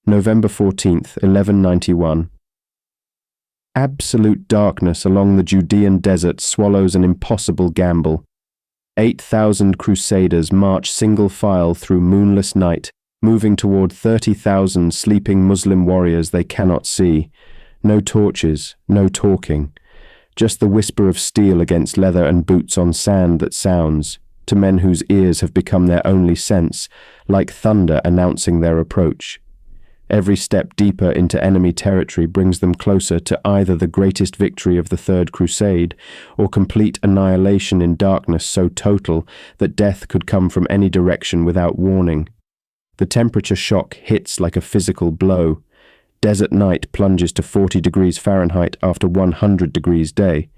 November 14th, 1191. Absolute darkness along the Judean desert swallows an impossible gamble. 8,000 crusaders march single file through moonless night, moving toward 30,000 sleeping Muslim warriors they cannot see. No torches, no talking. Just the whisper of steel against leather and boots on sand that sounds, to men whose ears have become their only sense, like thunder announcing their approach. Every step deeper into enemy territory brings them closer to either the greatest victory of the Third Crusade or complete annihilation in darkness so total that death could come from any direction without warning. The temperature shock hits like a physical blow. Desert night plunges to 40 degrees Fahrenheit after 100 degrees day.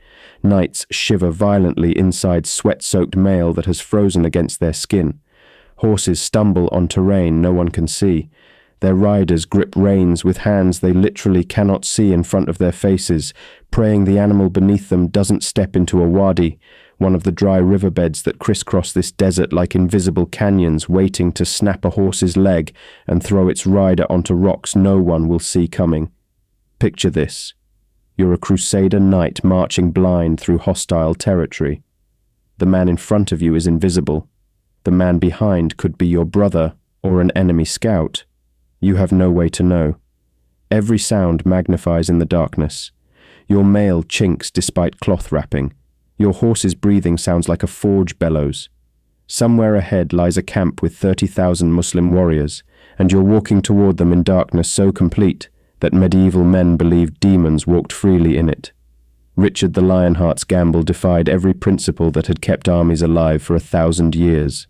Knights shiver violently inside sweat-soaked mail that has frozen against their skin. Horses stumble on terrain no one can see. Their riders grip reins with hands they literally cannot see in front of their faces, praying the animal beneath them doesn't step into a wadi, one of the dry riverbeds that crisscross this desert like invisible canyons waiting to snap a horse's leg and throw its rider onto rocks no one will see coming. Picture this. You're a crusader knight marching blind through hostile territory. The man in front of you is invisible. The man behind could be your brother or an enemy scout. You have no way to know. Every sound magnifies in the darkness. Your mail chinks despite cloth wrapping. Your horse's breathing sounds like a forge bellows. Somewhere ahead lies a camp with 30,000 Muslim warriors, and you're walking toward them in darkness so complete that medieval men believed demons walked freely in it. Richard the Lionheart's gamble defied every principle that had kept armies alive for 1,000 years.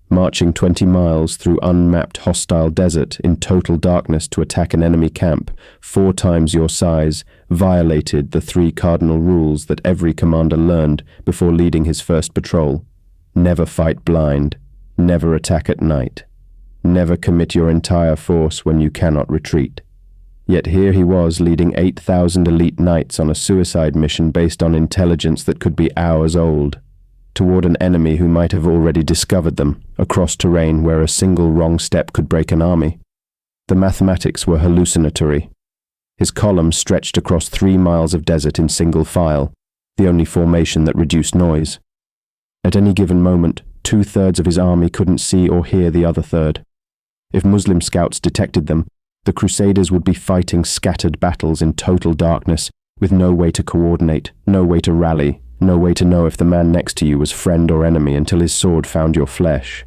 Marching 20 miles through unmapped hostile desert in total darkness to attack an enemy camp, 4 times your size, violated the 3 cardinal rules that every commander learned before leading his first patrol. Never fight blind, never attack at night, never commit your entire force when you cannot retreat. Yet here he was leading 8,000 elite knights on a suicide mission based on intelligence that could be hours old, toward an enemy who might have already discovered them, across terrain where a single wrong step could break an army. The mathematics were hallucinatory. His column stretched across 3 miles of desert in single file, the only formation that reduced noise. At any given moment, 2/3 of his army couldn't see or hear the other third. If Muslim scouts detected them, the crusaders would be fighting scattered battles in total darkness, with no way to coordinate, no way to rally, no way to know if the man next to you was friend or enemy until his sword found your flesh.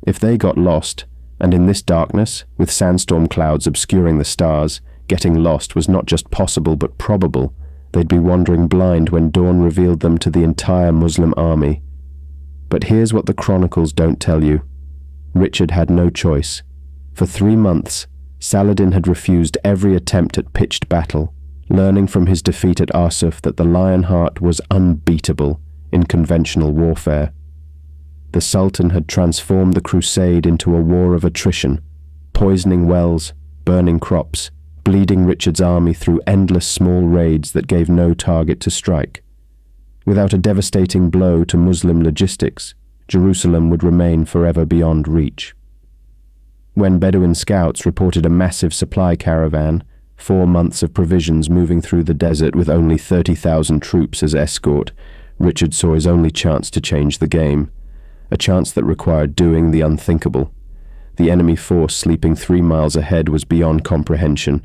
If they got lost, and in this darkness, with sandstorm clouds obscuring the stars, getting lost was not just possible but probable, they'd be wandering blind when dawn revealed them to the entire Muslim army. But here's what the chronicles don't tell you. Richard had no choice. For 3 months, Saladin had refused every attempt at pitched battle, learning from his defeat at Arsuf that the Lionheart was unbeatable in conventional warfare. The Sultan had transformed the crusade into a war of attrition, poisoning wells, burning crops, bleeding Richard's army through endless small raids that gave no target to strike. Without a devastating blow to Muslim logistics, Jerusalem would remain forever beyond reach. When Bedouin scouts reported a massive supply caravan, 4 months of provisions moving through the desert with only 30,000 troops as escort, Richard saw his only chance to change the game, a chance that required doing the unthinkable. The enemy force sleeping 3 miles ahead was beyond comprehension.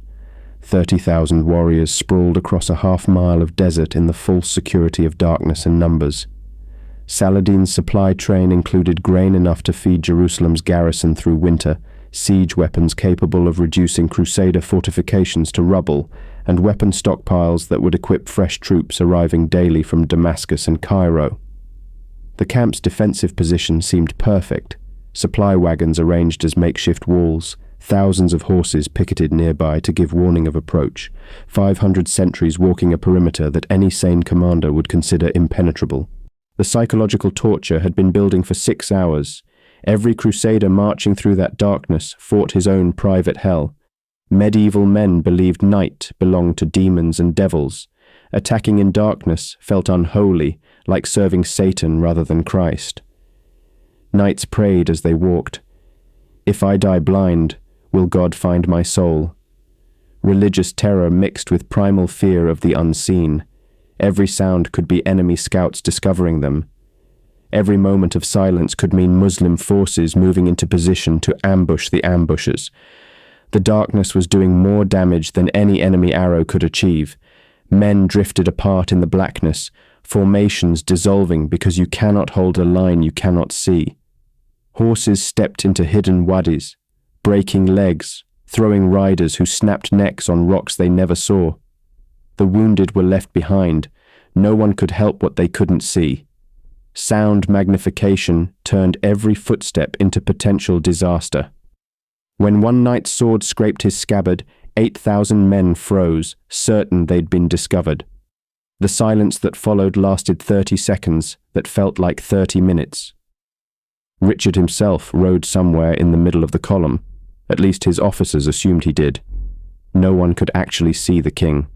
30,000 warriors sprawled across a half-mile of desert in the false security of darkness and numbers. Saladin's supply train included grain enough to feed Jerusalem's garrison through winter, siege weapons capable of reducing crusader fortifications to rubble, and weapon stockpiles that would equip fresh troops arriving daily from Damascus and Cairo. The camp's defensive position seemed perfect. Supply wagons arranged as makeshift walls, thousands of horses picketed nearby to give warning of approach, 500 sentries walking a perimeter that any sane commander would consider impenetrable. The psychological torture had been building for 6 hours. Every crusader marching through that darkness fought his own private hell. Medieval men believed night belonged to demons and devils. Attacking in darkness felt unholy, like serving Satan rather than Christ. Knights prayed as they walked. If I die blind, Will God find my soul? Religious terror mixed with primal fear of the unseen. Every sound could be enemy scouts discovering them. Every moment of silence could mean Muslim forces moving into position to ambush the ambushers. The darkness was doing more damage than any enemy arrow could achieve. Men drifted apart in the blackness, formations dissolving because you cannot hold a line you cannot see. Horses stepped into hidden wadis, breaking legs, throwing riders who snapped necks on rocks they never saw. The wounded were left behind. No one could help what they couldn't see. Sound magnification turned every footstep into potential disaster. When one knight's sword scraped his scabbard, 8,000 men froze, certain they'd been discovered. The silence that followed lasted 30 seconds that felt like 30 minutes. Richard himself rode somewhere in the middle of the column. At least his officers assumed he did. No one could actually see the king.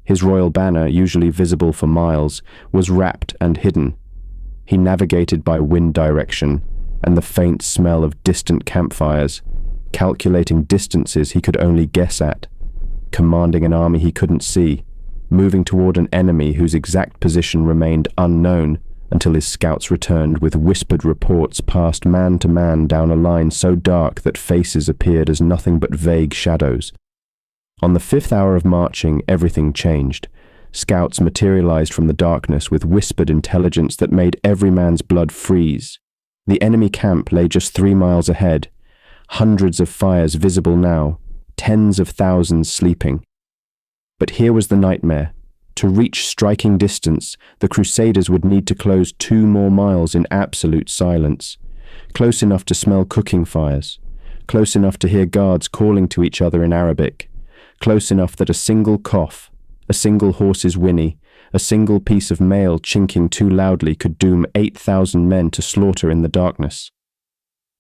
His royal banner, usually visible for miles, was wrapped and hidden. He navigated by wind direction and the faint smell of distant campfires, calculating distances he could only guess at, commanding an army he couldn't see, moving toward an enemy whose exact position remained unknown until his scouts returned with whispered reports passed man to man down a line so dark that faces appeared as nothing but vague shadows. On the 5th hour of marching, everything changed. Scouts materialized from the darkness with whispered intelligence that made every man's blood freeze. The enemy camp lay just 3 miles ahead. Hundreds of fires visible now, tens of thousands sleeping. But here was the nightmare. To reach striking distance, the crusaders would need to close 2 more miles in absolute silence, close enough to smell cooking fires, close enough to hear guards calling to each other in Arabic, close enough that a single cough, a single horse's whinny, a single piece of mail chinking too loudly could doom 8,000 men to slaughter in the darkness.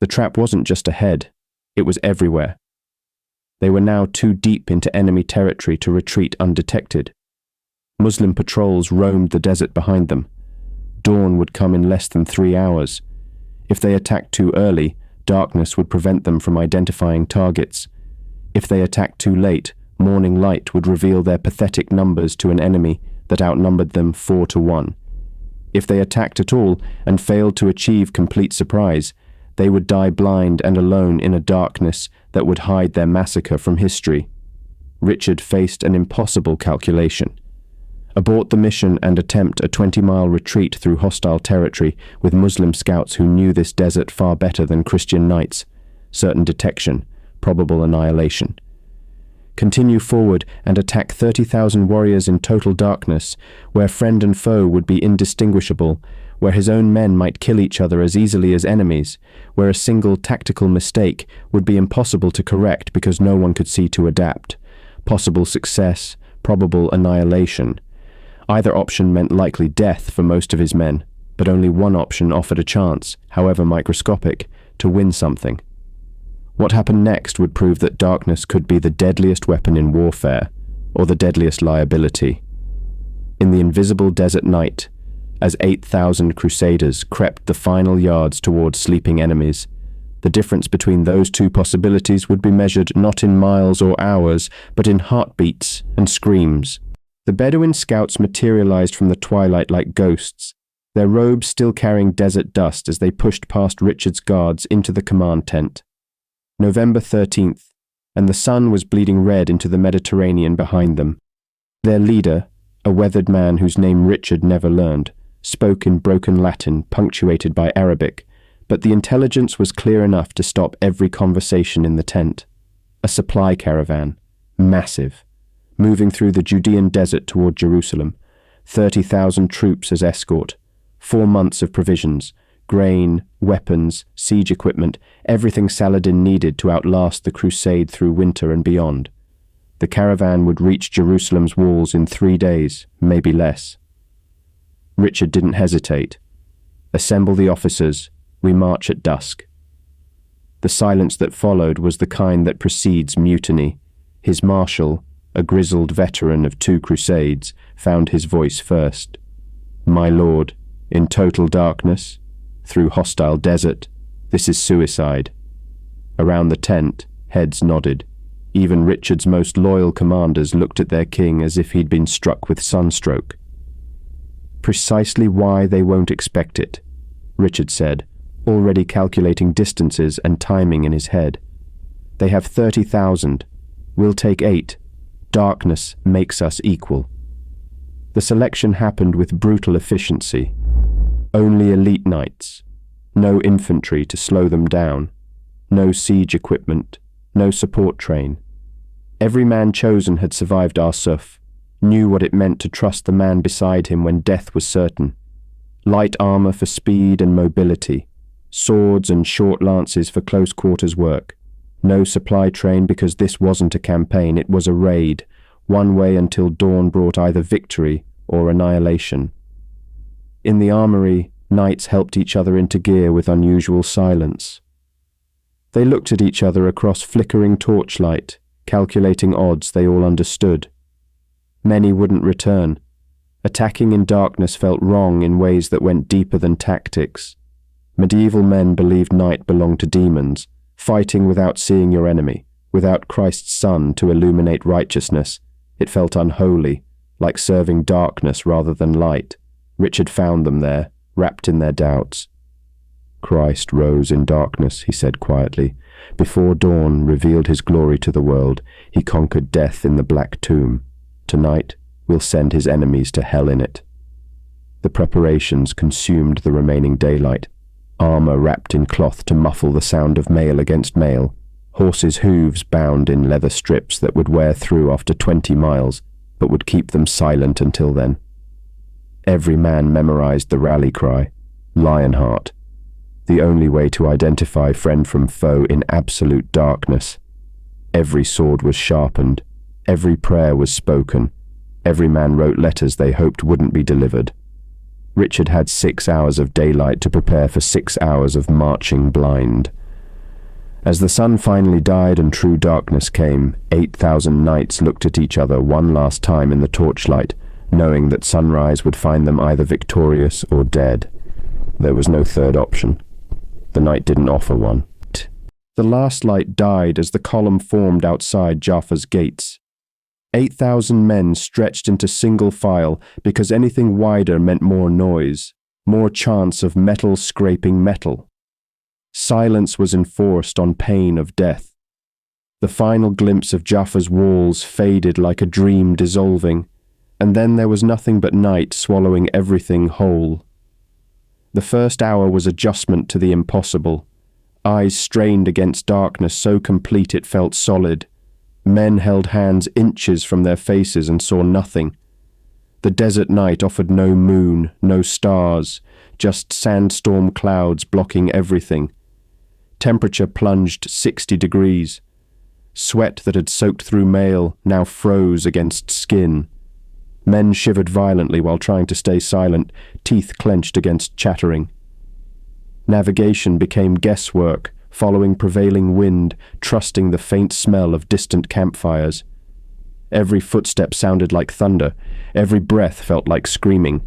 The trap wasn't just ahead, it was everywhere. They were now too deep into enemy territory to retreat undetected. Muslim patrols roamed the desert behind them. Dawn would come in less than 3 hours. If they attacked too early, darkness would prevent them from identifying targets. If they attacked too late, morning light would reveal their pathetic numbers to an enemy that outnumbered them 4 to 1. If they attacked at all and failed to achieve complete surprise, they would die blind and alone in a darkness that would hide their massacre from history. Richard faced an impossible calculation. Abort the mission and attempt a 20-mile retreat through hostile territory with Muslim scouts who knew this desert far better than Christian knights. Certain detection, probable annihilation. Continue forward and attack 30,000 warriors in total darkness, where friend and foe would be indistinguishable, where his own men might kill each other as easily as enemies, where a single tactical mistake would be impossible to correct because no one could see to adapt. Possible success, probable annihilation. Either option meant likely death for most of his men, but only one option offered a chance, however microscopic, to win something. What happened next would prove that darkness could be the deadliest weapon in warfare, or the deadliest liability. In the invisible desert night, as 8,000 crusaders crept the final yards towards sleeping enemies, the difference between those two possibilities would be measured not in miles or hours, but in heartbeats and screams. The Bedouin scouts materialized from the twilight like ghosts, their robes still carrying desert dust as they pushed past Richard's guards into the command tent. November 13th, and the sun was bleeding red into the Mediterranean behind them. Their leader, a weathered man whose name Richard never learned, spoke in broken Latin punctuated by Arabic, but the intelligence was clear enough to stop every conversation in the tent. A supply caravan, massive, moving through the Judean desert toward Jerusalem, 30,000 troops as escort, 4 months of provisions, grain, weapons, siege equipment, everything Saladin needed to outlast the crusade through winter and beyond. The caravan would reach Jerusalem's walls in 3 days, maybe less. Richard didn't hesitate. Assemble the officers, we march at dusk. The silence that followed was the kind that precedes mutiny. His marshal, a grizzled veteran of 2 crusades, found his voice first. My lord, in total darkness, through hostile desert, this is suicide. Around the tent, Heads nodded. Even Richard's most loyal commanders looked at their king as if he'd been struck with sunstroke. "Precisely why they won't expect it," Richard said, already calculating distances and timing in his head. "They have 30,000. We'll take 8. Darkness makes us equal." The selection happened with brutal efficiency. Only elite knights. No infantry to slow them down. No siege equipment. No support train. Every man chosen had survived Arsuf, knew what it meant to trust the man beside him when death was certain. Light armor for speed and mobility. Swords and short lances for close quarters work. No supply train because this wasn't a campaign, it was a raid, one way until dawn brought either victory or annihilation. In the armory, knights helped each other into gear with unusual silence. They looked at each other across flickering torchlight, calculating odds they all understood. Many wouldn't return. Attacking in darkness felt wrong in ways that went deeper than tactics. Medieval men believed night belonged to demons, fighting without seeing your enemy, without Christ's sun to illuminate righteousness. It felt unholy, like serving darkness rather than light. Richard found them there, wrapped in their doubts. "Christ rose in darkness," he said quietly. "Before dawn revealed his glory to the world, he conquered death in the black tomb. Tonight, we'll send his enemies to hell in it." The preparations consumed the remaining daylight. Armor wrapped in cloth to muffle the sound of mail against mail. Horses' hooves bound in leather strips that would wear through after 20 miles, but would keep them silent until then. Every man memorized the rally cry, Lionheart, the only way to identify friend from foe in absolute darkness. Every sword was sharpened, every prayer was spoken, every man wrote letters they hoped wouldn't be delivered. Richard had 6 hours of daylight to prepare for 6 hours of marching blind. As the sun finally died and true darkness came, 8,000 knights looked at each other one last time in the torchlight, knowing that sunrise would find them either victorious or dead. There was no third option. The night didn't offer one. The last light died as the column formed outside Jaffa's gates. 8,000 men stretched into single file because anything wider meant more noise, more chance of metal scraping metal. Silence was enforced on pain of death. The final glimpse of Jaffa's walls faded like a dream dissolving, and then there was nothing but night swallowing everything whole. The first hour was adjustment to the impossible. Eyes strained against darkness so complete it felt solid. Men held hands inches from their faces and saw nothing. The desert night offered no moon, no stars, just sandstorm clouds blocking everything. Temperature plunged 60 degrees. Sweat that had soaked through mail now froze against skin. Men shivered violently while trying to stay silent, teeth clenched against chattering. Navigation became guesswork, following prevailing wind, trusting the faint smell of distant campfires. Every footstep sounded like thunder. Every breath felt like screaming.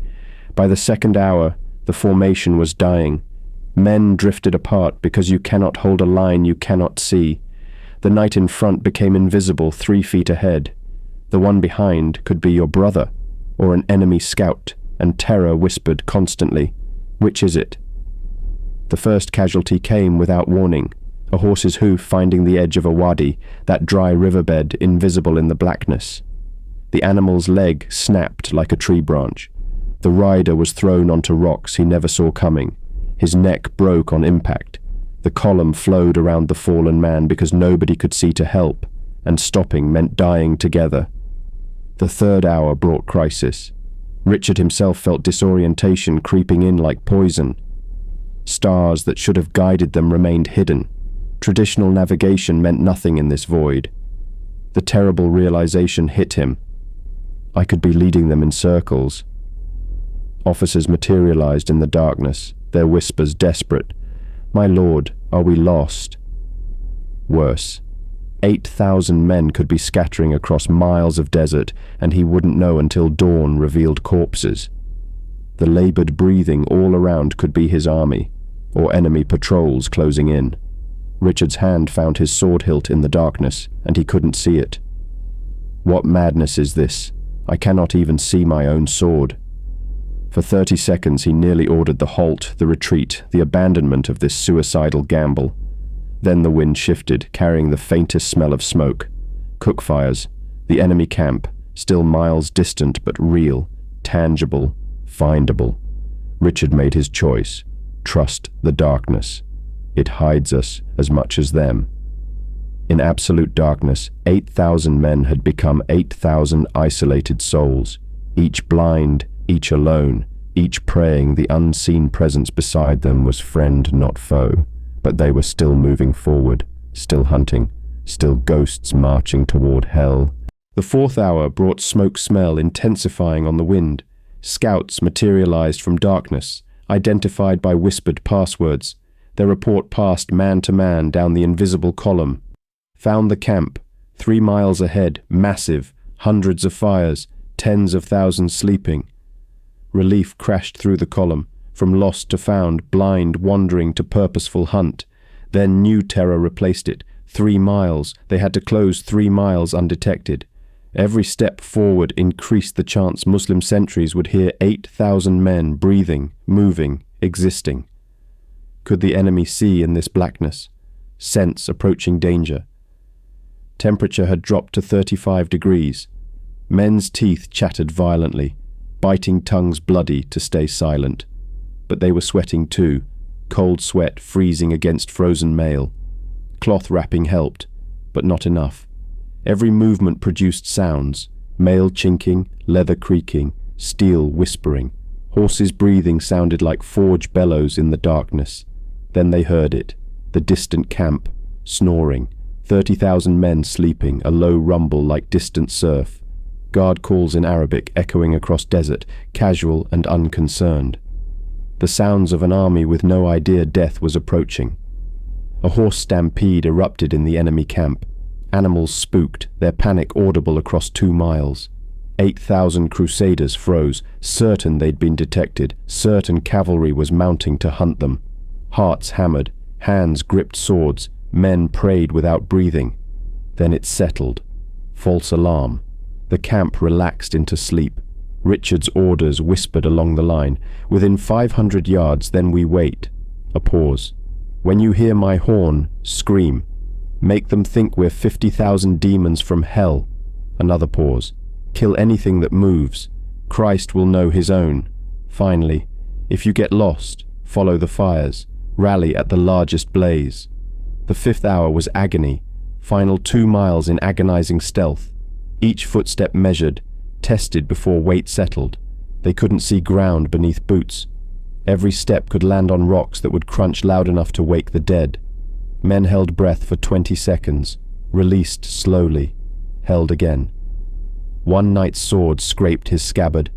By the second hour, the formation was dying. Men drifted apart because you cannot hold a line you cannot see. The knight in front became invisible 3 feet ahead. The one behind could be your brother, or an enemy scout, and terror whispered constantly, "Which is it?" The first casualty came without warning, a horse's hoof finding the edge of a wadi, that dry riverbed invisible in the blackness. The animal's leg snapped like a tree branch. The rider was thrown onto rocks he never saw coming. His neck broke on impact. The column flowed around the fallen man because nobody could see to help, and stopping meant dying together. The third hour brought crisis. Richard himself felt disorientation creeping in like poison. Stars that should have guided them remained hidden. Traditional navigation meant nothing in this void. The terrible realization hit him. I could be leading them in circles. Officers materialized in the darkness, their whispers desperate. "My lord, are we lost?" Worse. 8,000 men could be scattering across miles of desert, and he wouldn't know until dawn revealed corpses. The labored breathing all around could be his army, or enemy patrols closing in. Richard's hand found his sword hilt in the darkness, and he couldn't see it. What madness is this? I cannot even see my own sword. For 30 seconds he nearly ordered the halt, the retreat, the abandonment of this suicidal gamble. Then the wind shifted, carrying the faintest smell of smoke. Cook fires, the enemy camp, still miles distant but real, tangible, findable. Richard made his choice. Trust the darkness. It hides us as much as them. In absolute darkness, 8,000 men had become 8,000 isolated souls, each blind, each alone, each praying the unseen presence beside them was friend, not foe. But they were still moving forward, still hunting, still ghosts marching toward hell. The fourth hour brought smoke smell intensifying on the wind. Scouts materialized from darkness, identified by whispered passwords. Their report passed man to man down the invisible column. Found the camp, 3 miles ahead, massive, hundreds of fires, tens of thousands sleeping. Relief crashed through the column, from lost to found, blind wandering to purposeful hunt. Then new terror replaced it. 3 miles, they had to close 3 miles undetected. Every step forward increased the chance Muslim sentries would hear 8,000 men breathing, moving, existing. Could the enemy see in this blackness? Sense approaching danger? Temperature had dropped to 35 degrees. Men's teeth chattered violently, biting tongues bloody to stay silent. But they were sweating too, cold sweat freezing against frozen mail. Cloth wrapping helped, but not enough. Every movement produced sounds, mail chinking, leather creaking, steel whispering. Horses' breathing sounded like forge bellows in the darkness. Then they heard it, the distant camp, snoring, 30,000 men sleeping, a low rumble like distant surf. Guard calls in Arabic echoing across desert, casual and unconcerned. The sounds of an army with no idea death was approaching. A horse stampede erupted in the enemy camp. Animals spooked, their panic audible across 2 miles. 8,000 crusaders froze, certain they'd been detected, certain cavalry was mounting to hunt them. Hearts hammered, hands gripped swords, men prayed without breathing. Then it settled. False alarm. The camp relaxed into sleep. Richard's orders whispered along the line. Within 500 yards, then we wait. A pause. When you hear my horn, scream. Make them think we're 50,000 demons from hell. Another pause. Kill anything that moves. Christ will know his own. Finally, if you get lost, follow the fires. Rally at the largest blaze. The 5th hour was agony. Final 2 miles in agonizing stealth. Each footstep measured, tested before weight settled. They couldn't see ground beneath boots. Every step could land on rocks that would crunch loud enough to wake the dead. Men held breath for 20 seconds, released slowly, held again. One knight's sword scraped his scabbard.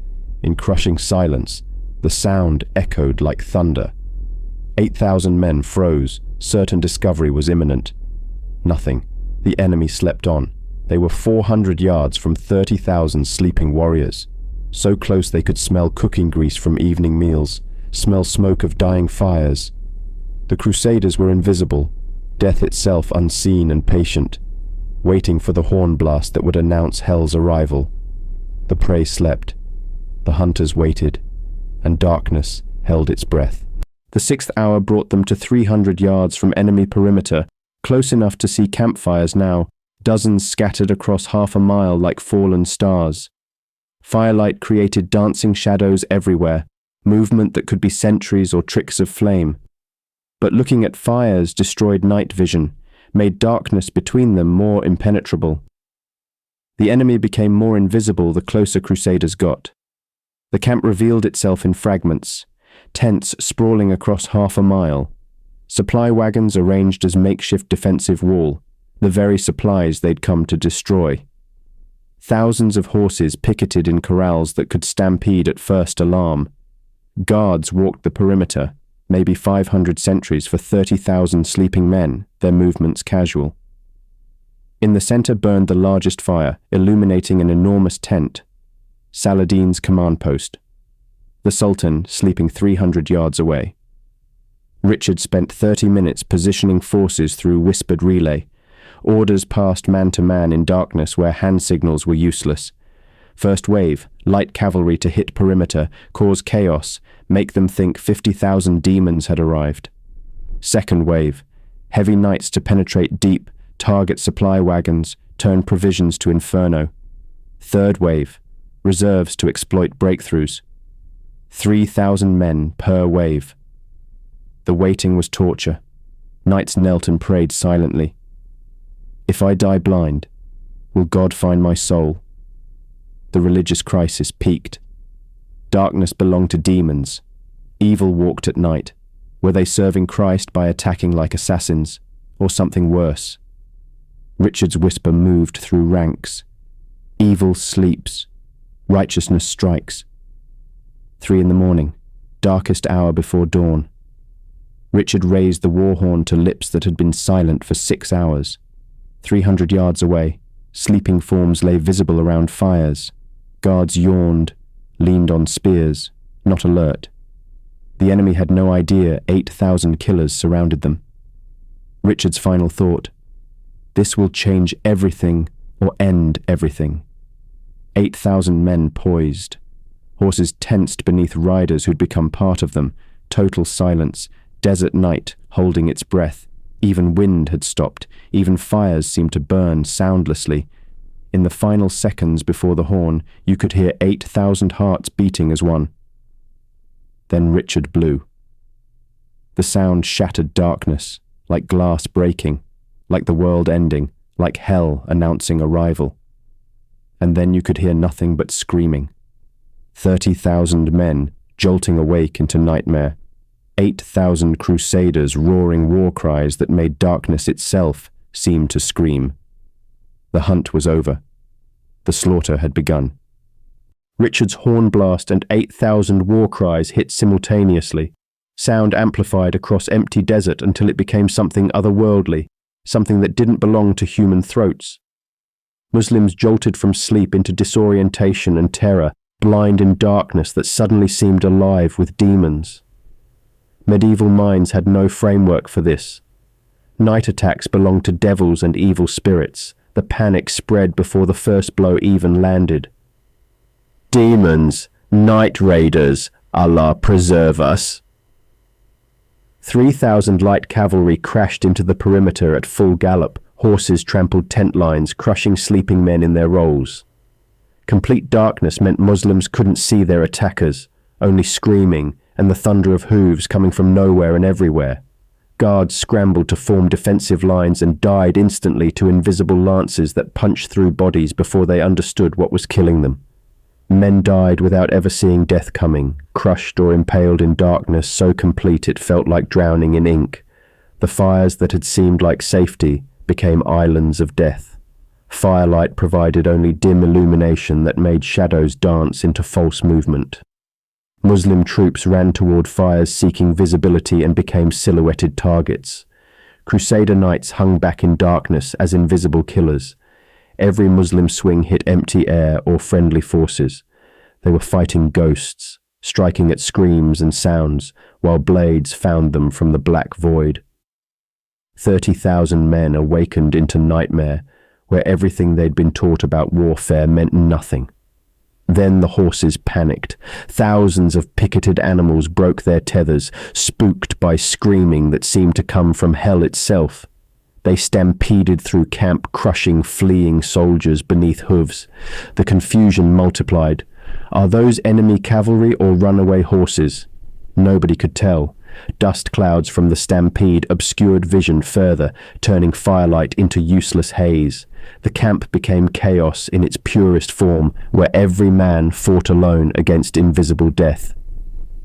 In crushing silence, the sound echoed like thunder. 8,000 men froze, certain discovery was imminent. Nothing. The enemy slept on. They were 400 yards from 30,000 sleeping warriors. So close they could smell cooking grease from evening meals, smell smoke of dying fires. The crusaders were invisible, death itself unseen and patient, waiting for the horn blast that would announce hell's arrival. The prey slept, the hunters waited, and darkness held its breath. The 6th hour brought them to 300 yards from enemy perimeter, close enough to see campfires now, dozens scattered across half a mile like fallen stars. Firelight created dancing shadows everywhere, movement that could be sentries or tricks of flame. But looking at fires destroyed night vision, made darkness between them more impenetrable. The enemy became more invisible the closer crusaders got. The camp revealed itself in fragments, tents sprawling across half a mile, supply wagons arranged as makeshift defensive wall, the very supplies they'd come to destroy. Thousands of horses picketed in corrals that could stampede at first alarm. Guards walked the perimeter, maybe 500 sentries for 30,000 sleeping men, their movements casual. In the center burned the largest fire, illuminating an enormous tent. Saladin's command post. The Sultan sleeping 300 yards away. Richard spent 30 minutes positioning forces through whispered relay. Orders passed man to man in darkness where hand signals were useless. First wave, light cavalry to hit perimeter, cause chaos, make them think 50,000 demons had arrived. Second wave, heavy knights to penetrate deep, target supply wagons, turn provisions to inferno. Third wave, reserves to exploit breakthroughs. 3,000 men per wave. The waiting was torture. Knights knelt and prayed silently. If I die blind, will God find my soul? The religious crisis peaked. Darkness belonged to demons. Evil walked at night. Were they serving Christ by attacking like assassins, or something worse? Richard's whisper moved through ranks. Evil sleeps. Righteousness strikes. 3 a.m, darkest hour before dawn. Richard raised the war horn to lips that had been silent for 6 hours. 300 yards away, sleeping forms lay visible around fires. Guards yawned, leaned on spears, not alert. The enemy had no idea 8,000 killers surrounded them. Richard's final thought: this will change everything or end everything. 8,000 men poised. Horses tensed beneath riders who'd become part of them. Total silence. Desert night, holding its breath. Even wind had stopped. Even fires seemed to burn soundlessly. In the final seconds before the horn, you could hear 8,000 hearts beating as one. Then Richard blew. The sound shattered darkness, like glass breaking, like the world ending, like hell announcing arrival. And then you could hear nothing but screaming. 30,000 men jolting awake into nightmare. 8,000 crusaders roaring war cries that made darkness itself seem to scream. The hunt was over. The slaughter had begun. Richard's horn blast and 8,000 war cries hit simultaneously, sound amplified across empty desert until it became something otherworldly, something that didn't belong to human throats. Muslims jolted from sleep into disorientation and terror, blind in darkness that suddenly seemed alive with demons. Medieval minds had no framework for this. Night attacks belonged to devils and evil spirits. The panic spread before the first blow even landed. Demons, night raiders, Allah preserve us. 3,000 light cavalry crashed into the perimeter at full gallop. Horses trampled tent lines, crushing sleeping men in their rolls. Complete darkness meant Muslims couldn't see their attackers, only screaming and the thunder of hooves coming from nowhere and everywhere. Guards scrambled to form defensive lines and died instantly to invisible lances that punched through bodies before they understood what was killing them. Men died without ever seeing death coming, crushed or impaled in darkness so complete it felt like drowning in ink. The fires that had seemed like safety became islands of death. Firelight provided only dim illumination that made shadows dance into false movement. Muslim troops ran toward fires seeking visibility and became silhouetted targets. Crusader knights hung back in darkness as invisible killers. Every Muslim swing hit empty air or friendly forces. They were fighting ghosts, striking at screams and sounds, while blades found them from the black void. 30,000 men awakened into nightmare, where everything they'd been taught about warfare meant nothing. Then the horses panicked. Thousands of picketed animals broke their tethers, spooked by screaming that seemed to come from hell itself. They stampeded through camp, crushing fleeing soldiers beneath hooves. The confusion multiplied. Are those enemy cavalry or runaway horses? Nobody could tell. Dust clouds from the stampede obscured vision further, turning firelight into useless haze. The camp became chaos in its purest form, where every man fought alone against invisible death.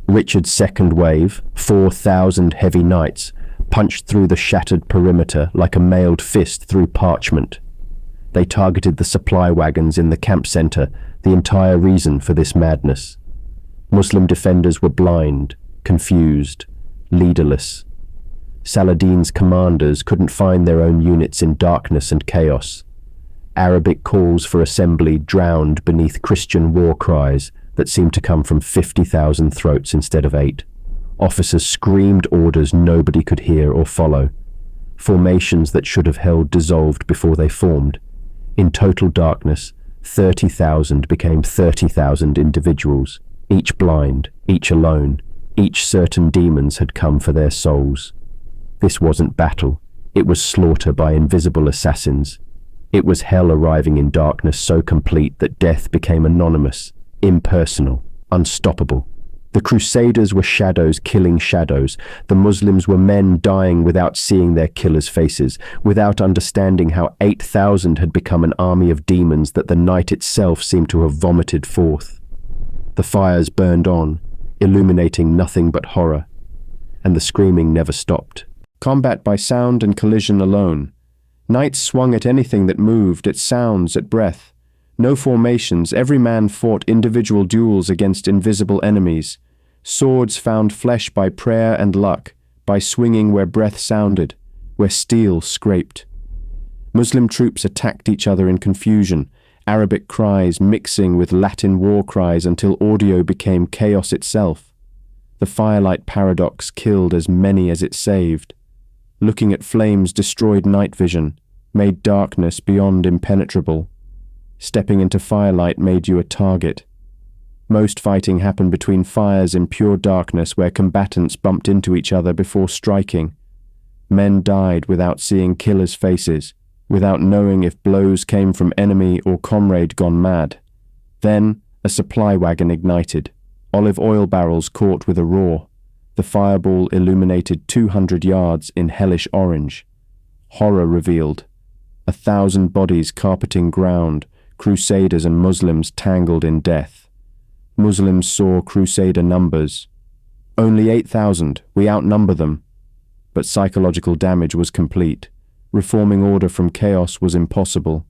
Richard's second wave, 4,000 heavy knights, punched through the shattered perimeter like a mailed fist through parchment. They targeted the supply wagons in the camp center, the entire reason for this madness. Muslim defenders were blind, confused, leaderless. Saladin's commanders couldn't find their own units in darkness and chaos. Arabic calls for assembly drowned beneath Christian war cries that seemed to come from 50,000 throats instead of 8. Officers screamed orders nobody could hear or follow. Formations that should have held dissolved before they formed. In total darkness, 30,000 became 30,000 individuals, each blind, each alone, each certain demons had come for their souls. This wasn't battle, it was slaughter by invisible assassins. It was hell arriving in darkness so complete that death became anonymous, impersonal, unstoppable. The crusaders were shadows killing shadows. The Muslims were men dying without seeing their killers' faces, without understanding how 8,000 had become an army of demons that the night itself seemed to have vomited forth. The fires burned on, illuminating nothing but horror, and the screaming never stopped. Combat by sound and collision alone. Knights swung at anything that moved, at sounds, at breath. No formations, every man fought individual duels against invisible enemies. Swords found flesh by prayer and luck, by swinging where breath sounded, where steel scraped. Muslim troops attacked each other in confusion, Arabic cries mixing with Latin war cries until audio became chaos itself. The Firelit paradox killed as many as it saved. Looking at flames destroyed night vision, made darkness beyond impenetrable. Stepping into firelight made you a target. Most fighting happened between fires in pure darkness where combatants bumped into each other before striking. Men died without seeing killers' faces, without knowing if blows came from enemy or comrade gone mad. Then, a supply wagon ignited. Olive oil barrels caught with a roar. The fireball illuminated 200 yards in hellish orange. Horror revealed. 1,000 bodies carpeting ground, crusaders and Muslims tangled in death. Muslims saw crusader numbers. Only 8,000, we outnumber them. But psychological damage was complete. Reforming order from chaos was impossible.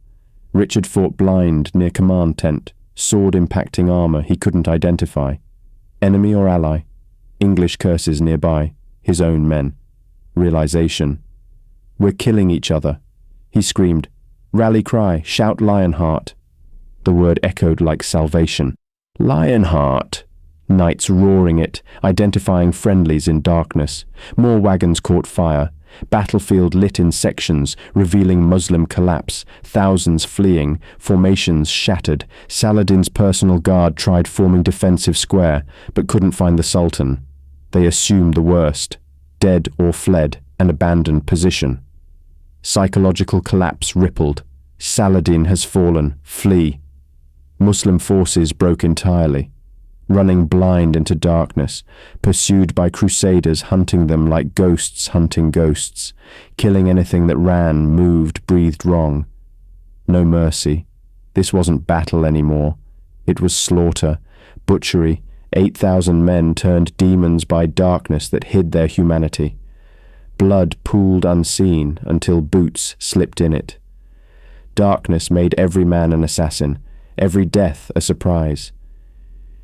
Richard fought blind near command tent, sword impacting armor he couldn't identify. Enemy or ally? English curses nearby, his own men. Realization. We're killing each other. He screamed, "Rally cry, shout Lionheart." The word echoed like salvation. Lionheart! Knights roaring it, identifying friendlies in darkness. More wagons caught fire. Battlefield lit in sections, revealing Muslim collapse, thousands fleeing, formations shattered. Saladin's personal guard tried forming defensive square, but couldn't find the Sultan. They assumed the worst, dead or fled, and abandoned position. Psychological collapse rippled. Saladin has fallen, flee. Muslim forces broke entirely, running blind into darkness, pursued by crusaders hunting them like ghosts hunting ghosts, killing anything that ran, moved, breathed wrong. No mercy. This wasn't battle anymore. It was slaughter, butchery. 8,000 men turned demons by darkness that hid their humanity. Blood pooled unseen until boots slipped in it. Darkness made every man an assassin, every death a surprise.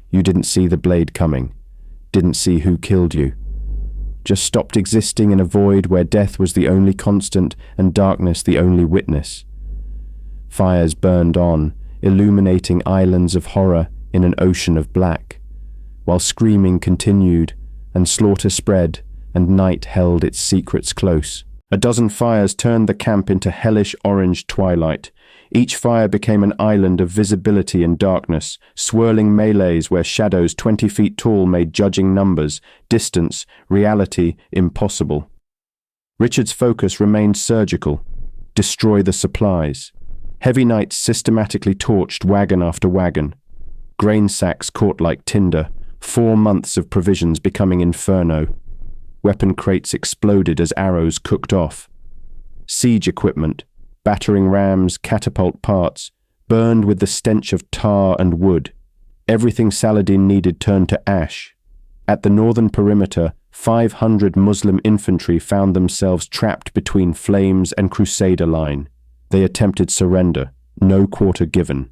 You didn't see the blade coming, didn't see who killed you. Just stopped existing in a void where death was the only constant and darkness the only witness. Fires burned on, illuminating islands of horror in an ocean of black, while screaming continued and slaughter spread and night held its secrets close. A dozen fires turned the camp into hellish orange twilight. Each fire became an island of visibility in darkness, swirling melees where shadows 20 feet tall made judging numbers, distance, reality impossible. Richard's focus remained surgical. Destroy the supplies. Heavy knights systematically torched wagon after wagon. Grain sacks caught like tinder, 4 months of provisions becoming inferno. Weapon crates exploded as arrows cooked off. Siege equipment, battering rams, catapult parts, burned with the stench of tar and wood. Everything Saladin needed turned to ash. At the northern perimeter, 500 Muslim infantry found themselves trapped between flames and crusader line. They attempted surrender, no quarter given.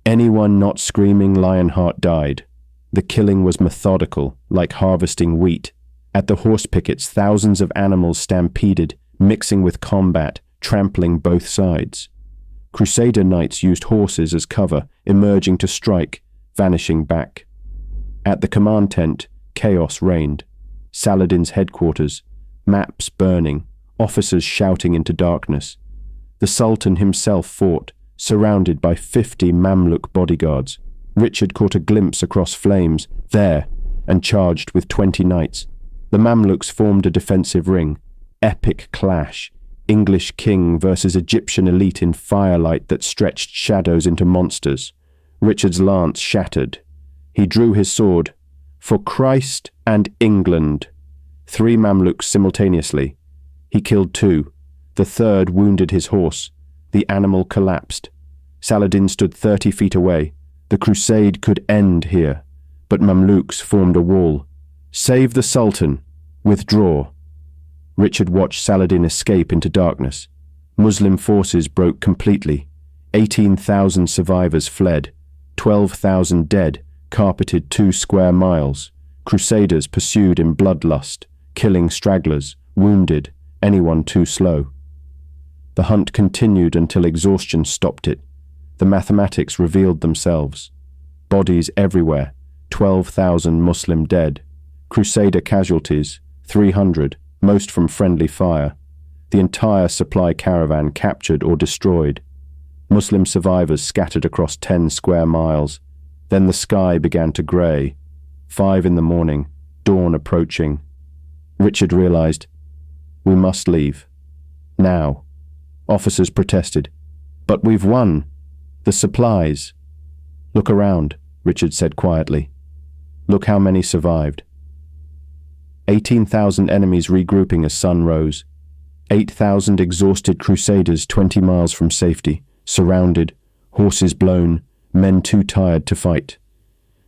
Anyone not screaming Lionheart died. The killing was methodical, like harvesting wheat. At the horse pickets, thousands of animals stampeded, mixing with combat, trampling both sides. Crusader knights used horses as cover, emerging to strike, vanishing back. At the command tent, chaos reigned. Saladin's headquarters, maps burning, officers shouting into darkness. The Sultan himself fought, surrounded by 50 Mamluk bodyguards. Richard caught a glimpse across flames, there, and charged with 20 knights. The Mamluks formed a defensive ring. Epic clash. English king versus Egyptian elite in firelight that stretched shadows into monsters. Richard's lance shattered. He drew his sword. For Christ and England. 3 Mamluks simultaneously. He killed 2. The third wounded his horse. The animal collapsed. Saladin stood 30 feet away. The crusade could end here, but Mamluks formed a wall. Save the Sultan. Withdraw. Richard watched Saladin escape into darkness. Muslim forces broke completely. 18,000 survivors fled. 12,000 dead, carpeted 2 square miles. Crusaders pursued in bloodlust, killing stragglers, wounded, anyone too slow. The hunt continued until exhaustion stopped it. The mathematics revealed themselves. Bodies everywhere, 12,000 Muslim dead. Crusader casualties, 300, most from friendly fire. The entire supply caravan captured or destroyed. Muslim survivors scattered across 10 square miles. Then the sky began to grey. 5 in the morning, dawn approaching. Richard realized, we must leave. Now. Officers protested. But we've won. The supplies. Look around, Richard said quietly. Look how many survived. 18,000 enemies regrouping as sun rose. 8,000 exhausted crusaders 20 miles from safety, surrounded, horses blown, men too tired to fight.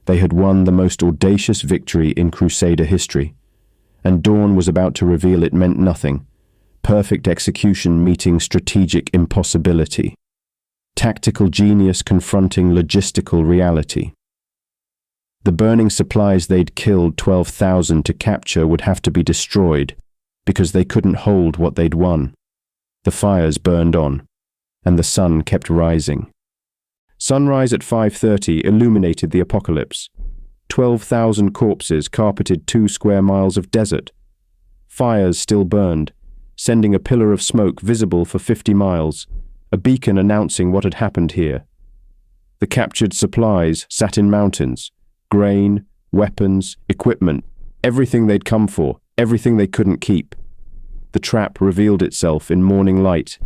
They had won the most audacious victory in crusader history, and dawn was about to reveal it meant nothing. Perfect execution meeting strategic impossibility. Tactical genius confronting logistical reality. The burning supplies they'd killed 12,000 to capture would have to be destroyed, because they couldn't hold what they'd won. The fires burned on, and the sun kept rising. Sunrise at 5:30 illuminated the apocalypse. 12,000 corpses carpeted 2 square miles of desert. Fires still burned, sending a pillar of smoke visible for 50 miles, a beacon announcing what had happened here. The captured supplies sat in mountains, grain, weapons, equipment, everything they'd come for, everything they couldn't keep. The trap revealed itself in morning light.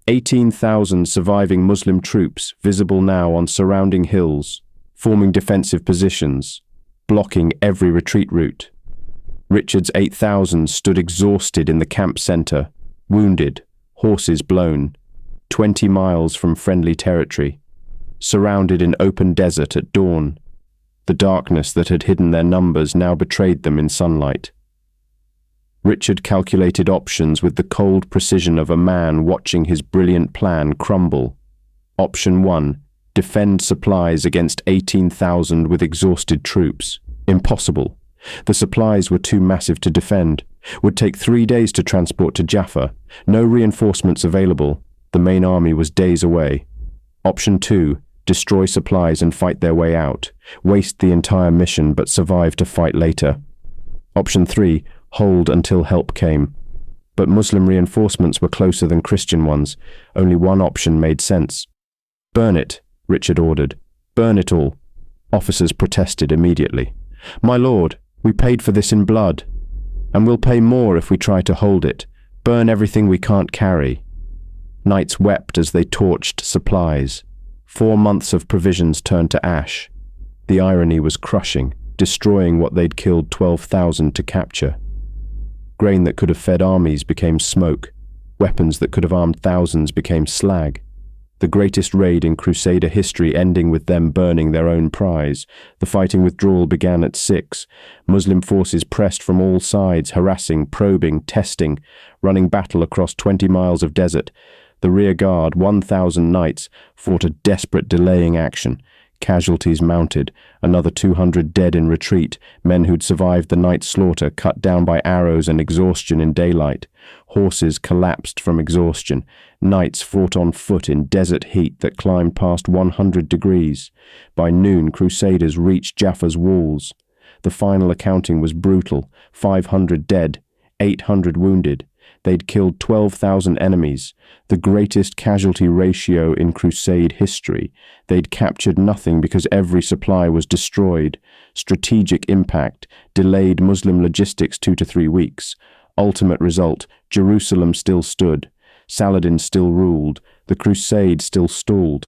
18,000 surviving Muslim troops visible now on surrounding hills, forming defensive positions, blocking every retreat route. Richard's 8,000 stood exhausted in the camp center, wounded, horses blown, 20 miles from friendly territory, surrounded in open desert at dawn. The darkness that had hidden their numbers now betrayed them in sunlight. Richard calculated options with the cold precision of a man watching his brilliant plan crumble. Option 1, defend supplies against 18,000 with exhausted troops. Impossible. The supplies were too massive to defend. Would take 3 days to transport to Jaffa. No reinforcements available. The main army was days away. Option 2, destroy supplies and fight their way out. Waste the entire mission but survive to fight later. Option 3, hold until help came. But Muslim reinforcements were closer than Christian ones. Only one option made sense. Burn it, Richard ordered. Burn it all. Officers protested immediately. My lord, we paid for this in blood. And we'll pay more if we try to hold it. Burn everything we can't carry. Knights wept as they torched supplies. 4 months of provisions turned to ash. The irony was crushing, destroying what they'd killed 12,000 to capture. Grain that could have fed armies became smoke. Weapons that could have armed thousands became slag. The greatest raid in crusader history ending with them burning their own prize. The fighting withdrawal began at 6. Muslim forces pressed from all sides, harassing, probing, testing, running battle across 20 miles of desert. The rear guard, 1,000 knights, fought a desperate delaying action. Casualties mounted, another 200 dead in retreat, men who'd survived the night slaughter cut down by arrows and exhaustion in daylight. Horses collapsed from exhaustion. Knights fought on foot in desert heat that climbed past 100 degrees. By noon, crusaders reached Jaffa's walls. The final accounting was brutal: 500 dead, 800 wounded. They'd killed 12,000 enemies, the greatest casualty ratio in Crusade history. They'd captured nothing because every supply was destroyed. Strategic impact: delayed Muslim logistics 2 to 3 weeks. Ultimate result: Jerusalem still stood. Saladin still ruled. The crusade still stalled.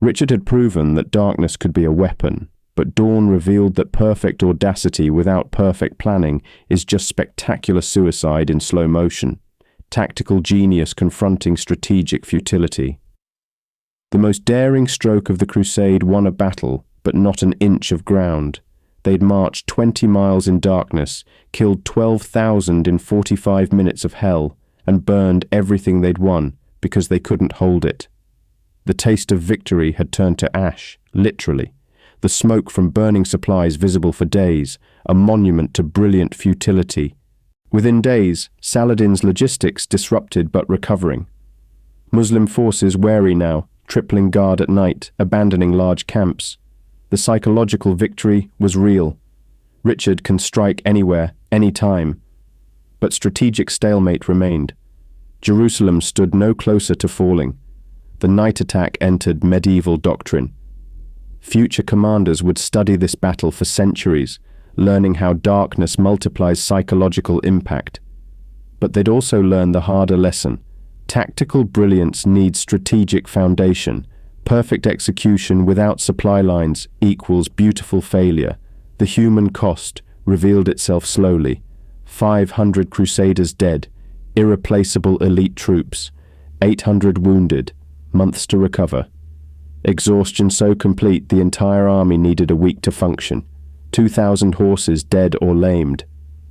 Richard had proven that darkness could be a weapon, but dawn revealed that perfect audacity without perfect planning is just spectacular suicide in slow motion, tactical genius confronting strategic futility. The most daring stroke of the crusade won a battle, but not an inch of ground. They'd marched 20 miles in darkness, killed 12,000 in 45 minutes of hell, and burned everything they'd won because they couldn't hold it. The taste of victory had turned to ash, literally. The smoke from burning supplies visible for days, a monument to brilliant futility. Within days, Saladin's logistics disrupted but recovering. Muslim forces wary now, tripling guard at night, abandoning large camps. The psychological victory was real. Richard can strike anywhere, anytime. But strategic stalemate remained. Jerusalem stood no closer to falling. The night attack entered medieval doctrine. Future commanders would study this battle for centuries, learning how darkness multiplies psychological impact. But they'd also learn the harder lesson. Tactical brilliance needs strategic foundation. Perfect execution without supply lines equals beautiful failure. The human cost revealed itself slowly. 500 crusaders dead, irreplaceable elite troops, 800 wounded, months to recover. Exhaustion so complete the entire army needed a week to function. 2,000 horses dead or lamed.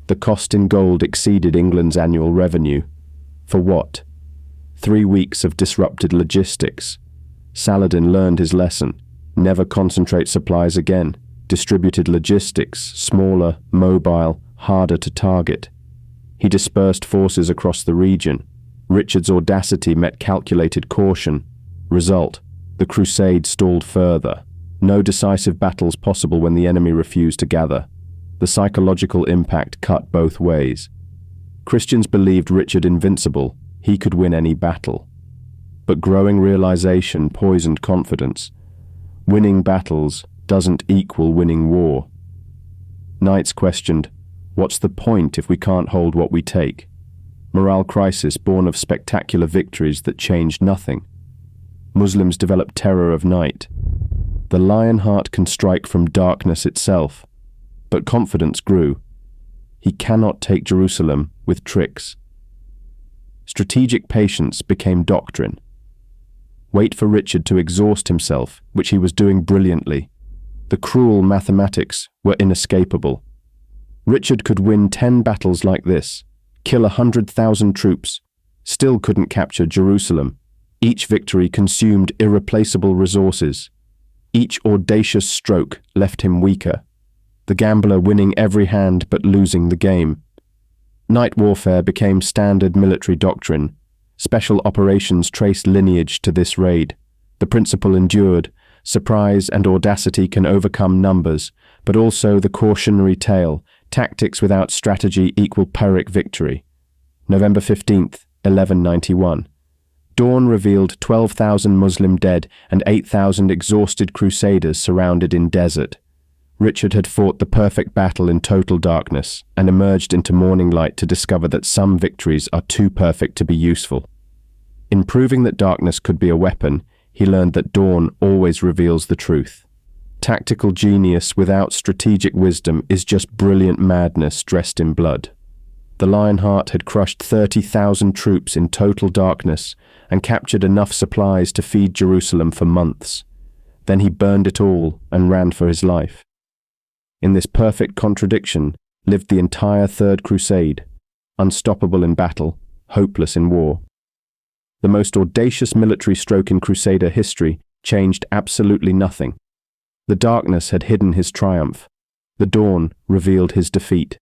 The cost in gold exceeded England's annual revenue. For what? 3 weeks of disrupted logistics. Saladin learned his lesson. Never concentrate supplies again. Distributed logistics, smaller, mobile, harder to target. He dispersed forces across the region. Richard's audacity met calculated caution. Result: the crusade stalled further. No decisive battles possible when the enemy refused to gather. The psychological impact cut both ways. Christians believed Richard invincible. He could win any battle. But growing realization poisoned confidence. Winning battles doesn't equal winning war. Knights questioned, what's the point if we can't hold what we take? Morale crisis born of spectacular victories that changed nothing. Muslims developed terror of night. The Lionheart can strike from darkness itself, but confidence grew. He cannot take Jerusalem with tricks. Strategic patience became doctrine. Wait for Richard to exhaust himself, which he was doing brilliantly. The cruel mathematics were inescapable. Richard could win 10 battles like this, kill 100,000 troops, still couldn't capture Jerusalem. Each victory consumed irreplaceable resources. Each audacious stroke left him weaker. The gambler winning every hand but losing the game. Night warfare became standard military doctrine. Special operations traced lineage to this raid. The principle endured. Surprise and audacity can overcome numbers, but also the cautionary tale. Tactics without strategy equal Pyrrhic victory. November 15th, 1191. Dawn revealed 12,000 Muslim dead and 8,000 exhausted crusaders surrounded in desert. Richard had fought the perfect battle in total darkness and emerged into morning light to discover that some victories are too perfect to be useful. In proving that darkness could be a weapon, he learned that dawn always reveals the truth. Tactical genius without strategic wisdom is just brilliant madness dressed in blood. The Lionheart had crushed 30,000 troops in total darkness and captured enough supplies to feed Jerusalem for months. Then he burned it all and ran for his life. In this perfect contradiction lived the entire Third Crusade, unstoppable in battle, hopeless in war. The most audacious military stroke in Crusader history changed absolutely nothing. The darkness had hidden his triumph. The dawn revealed his defeat.